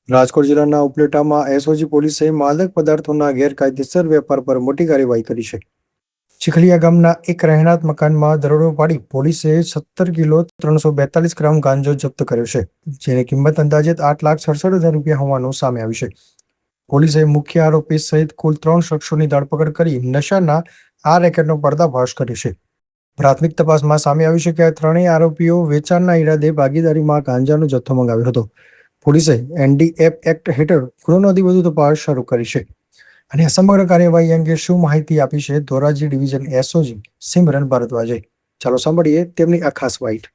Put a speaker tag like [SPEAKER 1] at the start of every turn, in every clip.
[SPEAKER 1] રાજકોટ જિલ્લાના ઉપલેટામાં એસઓજી પોલીસે માદક પદાર્થોના ગેરકાયદેસર વેપાર પર મોટી કાર્યવાહી કરી છે. ચીખલીયા ગામના એક રહેણાંક મકાનમાં દરોડો પાડી પોલીસે 17 કિલો 342 ગ્રામ ગાંજો જપ્ત કર્યો છે, જેની કિંમત અંદાજે 8,67,000 રૂપિયા હોવાનું સામે આવ્યું છે. પોલીસે મુખ્ય આરોપી સહિત કુલ 3 શખ્સોની ધરપકડ કરી નશાના આ રેકેટનો પર્દાફાશ કર્યો છે. પ્રાથમિક તપાસમાં સામે આવ્યું છે કે આ ત્રણેય આરોપીઓ વેચાણના ઈરાદે ભાગીદારીમાં ગાંજાનો જથ્થો મંગાવ્યો હતો. પોલીસે એનડીએફ એક્ટ હેઠળ ગુનો નોંધી વધુ તપાસ શરૂ કરી છે. અને આ સમગ્ર કાર્યવાહી અંગે શું માહિતી આપી છે ધોરાજી ડિવિઝન એસઓજી સિમરન ભારદ્વાજે. ચાલો સાંભળીએ તેમની આ ખાસ વાઇટ.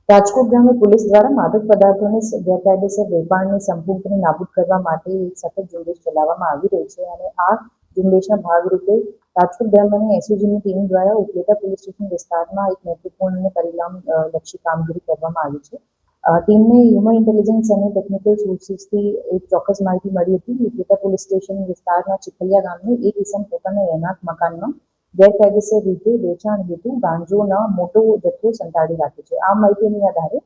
[SPEAKER 2] રાજકોટ ગામે પોલીસ દ્વારા માદક પદાર્થોની ગેરકાયદેસર વેપાણને સંપૂર્ણપણે નાબૂદ કરવા માટે એક સતત ઝુંબેશ ચલાવવામાં આવી રહી છે અને આ ઝુંબેશના ભાગરૂપે રાજકોટ ગ્રામ્યની એસઓજીની ટીમ દ્વારા ઉપલેટા પોલીસ સ્ટેશન વિસ્તારમાં એક મહત્વપૂર્ણ અને પરિણામલક્ષી કામગીરી કરવામાં આવી છે. ટીમને હ્યુમન ઇન્ટેલિજન્સ અને ટેકનિકલ સોર્સિસથી એક ચોક્કસ માહિતી મળી હતી. ઉપલેટા પોલીસ સ્ટેશન વિસ્તારના ચીખલિયા ગામની એક ઇસમ પોતાના રહેણાંક મકાનમાં ગેરકાયદેસર રીતે વેચાણ હેતુ ગાંજોનો મોટો જથ્થો સંતાડી રાખે છે. આ માહિતીના આધારે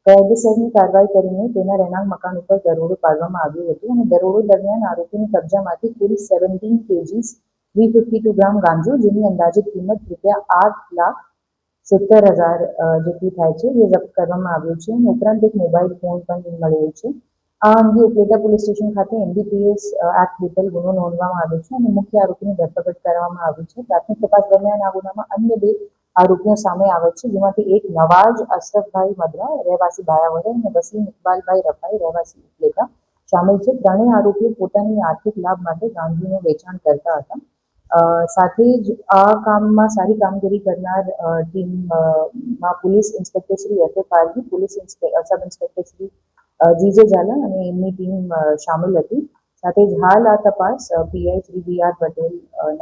[SPEAKER 2] કાયદેસરની કાર્યવાહી કરીને તેના રહેણાંક મકાન ઉપર દરોડો પાડવામાં આવ્યો હતો અને દરોડો દરમિયાન આરોપીની કબજામાંથી કુલ 17 kgs 352 ગ્રામ ગાંજો, જેની અંદાજિત કિંમત ₹8,70,000 જેટલી થાય છે, એ જપ્ત કરવામાં આવ્યો છે. અને ઉપરાંત એક મોબાઈલ ફોન પણ મળ્યો છે. આ અંગે ઉપલેટા પોલીસ સ્ટેશન ખાતે એનડીપીએસ એક્ટ હેઠળ ગુનો નોંધવામાં આવ્યો છે અને મુખ્ય આરોપીની ધરપકડ કરવામાં આવી છે. પ્રાથમિક તપાસ દરમિયાન આ ગુનામાં અન્ય 2 આરોપીઓ સામે આવે છે, જેમાંથી એક નવાજ અશરફભાઈ મદરા રહેવાસી બાયાવદર અને વસીમ ઇકબાલભાઈ રફાઈ રહેવાસી ઉપલેટા શામેલ છે. ત્રણેય આરોપીઓ પોતાની આર્થિક લાભ માટે ગાંજાનું વેચાણ કરતા હતા. સાથે જ આ કામમાં સારી કામગીરી કરનાર ટીમમાં police inspector Shri F A. Pargi, police sub inspector Shri G J Zala અને એમની ટીમ શામેલ હતી. સાથે જ હાલ આ તપાસ પીઆઈ શ્રી બી.આર. પટેલના